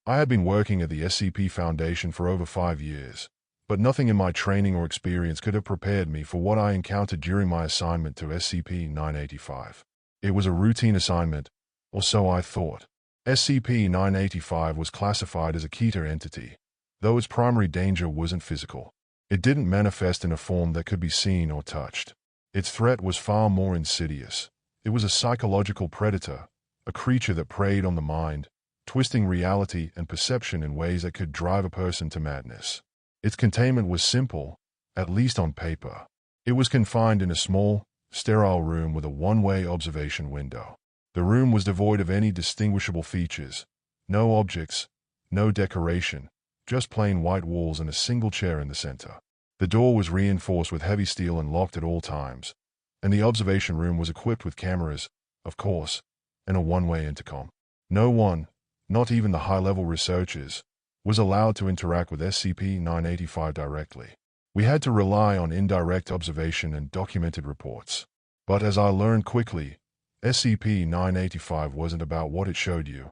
I had been working at the SCP Foundation for over 5 years, but nothing in my training or experience could have prepared me for what I encountered during my assignment to SCP-985. It was a routine assignment, or so I thought. SCP-985 was classified as a Keter entity, though its primary danger wasn't physical. It didn't manifest in a form that could be seen or touched. Its threat was far more insidious. It was a psychological predator, a creature that preyed on the mind, twisting reality and perception in ways that could drive a person to madness. Its containment was simple, at least on paper. It was confined in a small, sterile room with a one-way observation window. The room was devoid of any distinguishable features, no objects, no decoration, just plain white walls and a single chair in the center. The door was reinforced with heavy steel and locked at all times, and the observation room was equipped with cameras, of course, and a one-way intercom. No one, not even the high-level researchers, was allowed to interact with SCP-985 directly. We had to rely on indirect observation and documented reports. But as I learned quickly, SCP-985 wasn't about what it showed you.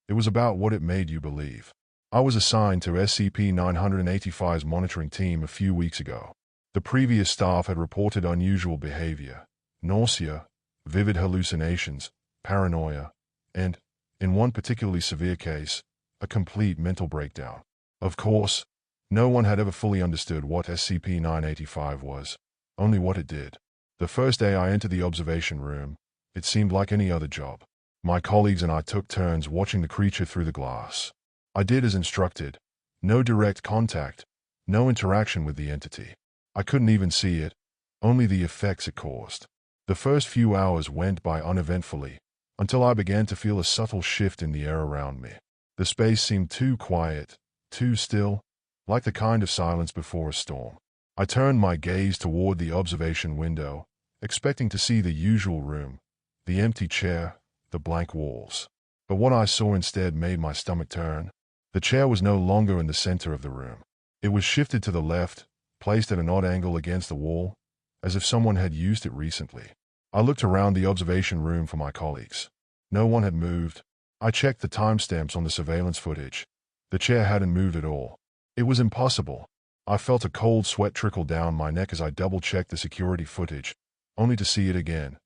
It was about what it made you believe. I was assigned to SCP-985's monitoring team a few weeks ago. The previous staff had reported unusual behavior, nausea, vivid hallucinations, paranoia, and, in one particularly severe case, a complete mental breakdown. Of course, no one had ever fully understood what SCP-985 was, only what it did. The first day I entered the observation room, it seemed like any other job. My colleagues and I took turns watching the creature through the glass. I did as instructed. No direct contact, no interaction with the entity. I couldn't even see it, only the effects it caused. The first few hours went by uneventfully, until I began to feel a subtle shift in the air around me. The space seemed too quiet, too still, like the kind of silence before a storm. I turned my gaze toward the observation window, expecting to see the usual room, the empty chair, the blank walls. But what I saw instead made my stomach turn. The chair was no longer in the center of the room. It was shifted to the left, placed at an odd angle against the wall, as if someone had used it recently. I looked around the observation room for my colleagues. No one had moved. I checked the timestamps on the surveillance footage. The chair hadn't moved at all. It was impossible. I felt a cold sweat trickle down my neck as I double-checked the security footage, only to see it again.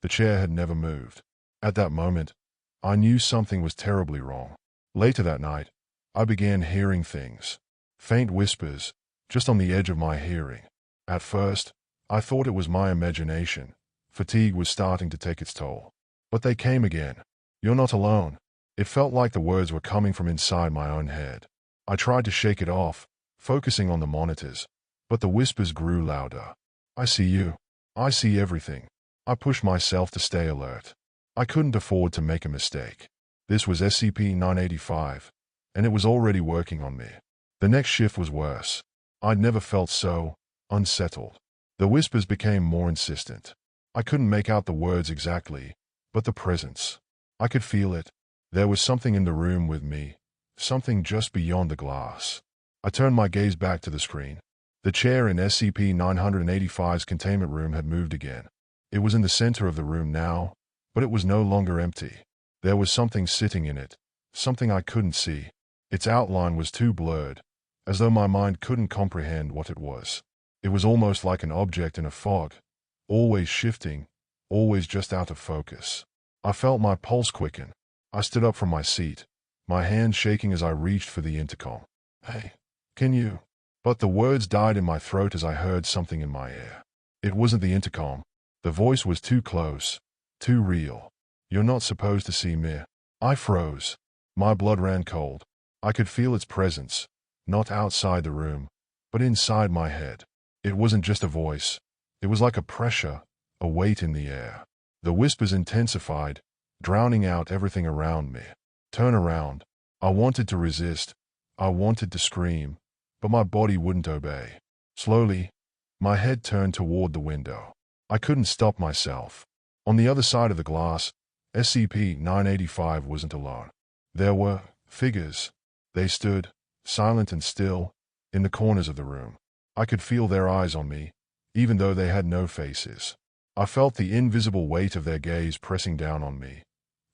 The chair had never moved. At that moment, I knew something was terribly wrong. Later that night, I began hearing things. Faint whispers, just on the edge of my hearing. At first, I thought it was my imagination. Fatigue was starting to take its toll. But they came again. "You're not alone." It felt like the words were coming from inside my own head. I tried to shake it off, focusing on the monitors, but the whispers grew louder. "I see you. I see everything." I pushed myself to stay alert. I couldn't afford to make a mistake. This was SCP-985, and it was already working on me. The next shift was worse. I'd never felt so unsettled. The whispers became more insistent. I couldn't make out the words exactly, but the presence. I could feel it. There was something in the room with me, something just beyond the glass. I turned my gaze back to the screen. The chair in SCP-985's containment room had moved again. It was in the center of the room now, but it was no longer empty. There was something sitting in it, something I couldn't see. Its outline was too blurred, as though my mind couldn't comprehend what it was. It was almost like an object in a fog, always shifting, always just out of focus. I felt my pulse quicken. I stood up from my seat, my hand shaking as I reached for the intercom. "Hey, can you?" But the words died in my throat as I heard something in my ear. It wasn't the intercom. The voice was too close, too real. "You're not supposed to see me." I froze. My blood ran cold. I could feel its presence, not outside the room, but inside my head. It wasn't just a voice. It was like a pressure, a weight in the air. The whispers intensified, drowning out everything around me. "Turn around." I wanted to resist. I wanted to scream, but my body wouldn't obey. Slowly, my head turned toward the window. I couldn't stop myself. On the other side of the glass, SCP-985 wasn't alone. There were figures. They stood, silent and still, in the corners of the room. I could feel their eyes on me, even though they had no faces. I felt the invisible weight of their gaze pressing down on me,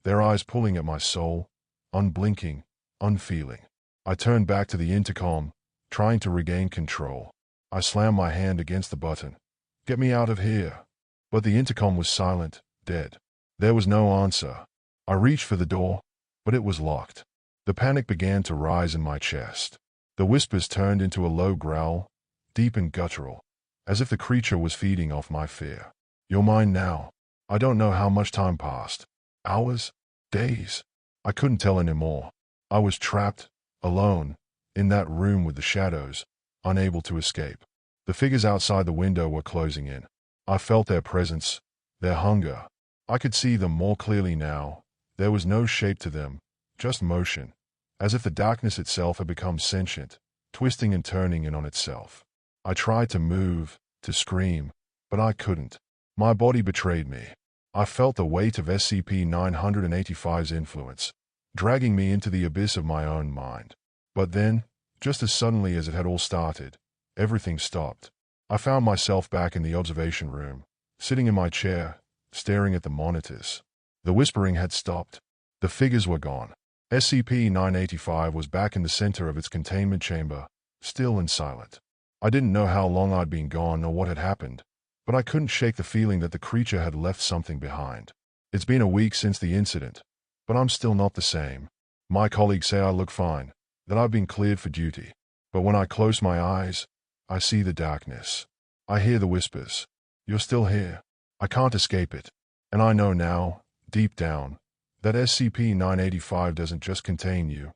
their eyes pulling at my soul, unblinking, unfeeling. I turned back to the intercom, trying to regain control. I slammed my hand against the button. "Get me out of here." But the intercom was silent, dead. There was no answer. I reached for the door, but it was locked. The panic began to rise in my chest. The whispers turned into a low growl, deep and guttural, as if the creature was feeding off my fear. "You're mine now." I don't know how much time passed. Hours? Days? I couldn't tell anymore. I was trapped, alone, in that room with the shadows, unable to escape. The figures outside the window were closing in. I felt their presence, their hunger. I could see them more clearly now. There was no shape to them, just motion, as if the darkness itself had become sentient, twisting and turning in on itself. I tried to move, to scream, but I couldn't. My body betrayed me. I felt the weight of SCP-985's influence, dragging me into the abyss of my own mind. But then, just as suddenly as it had all started, everything stopped. I found myself back in the observation room, sitting in my chair, staring at the monitors. The whispering had stopped. The figures were gone. SCP-985 was back in the center of its containment chamber, still and silent. I didn't know how long I'd been gone or what had happened, but I couldn't shake the feeling that the creature had left something behind. It's been a week since the incident, but I'm still not the same. My colleagues say I look fine, that I've been cleared for duty. But when I close my eyes, I see the darkness. I hear the whispers. You're still here. I can't escape it. And I know now, deep down, that SCP-985 doesn't just contain you.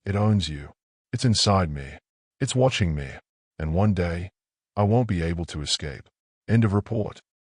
It owns you. It's inside me. It's watching me. And one day, I won't be able to escape. End of report.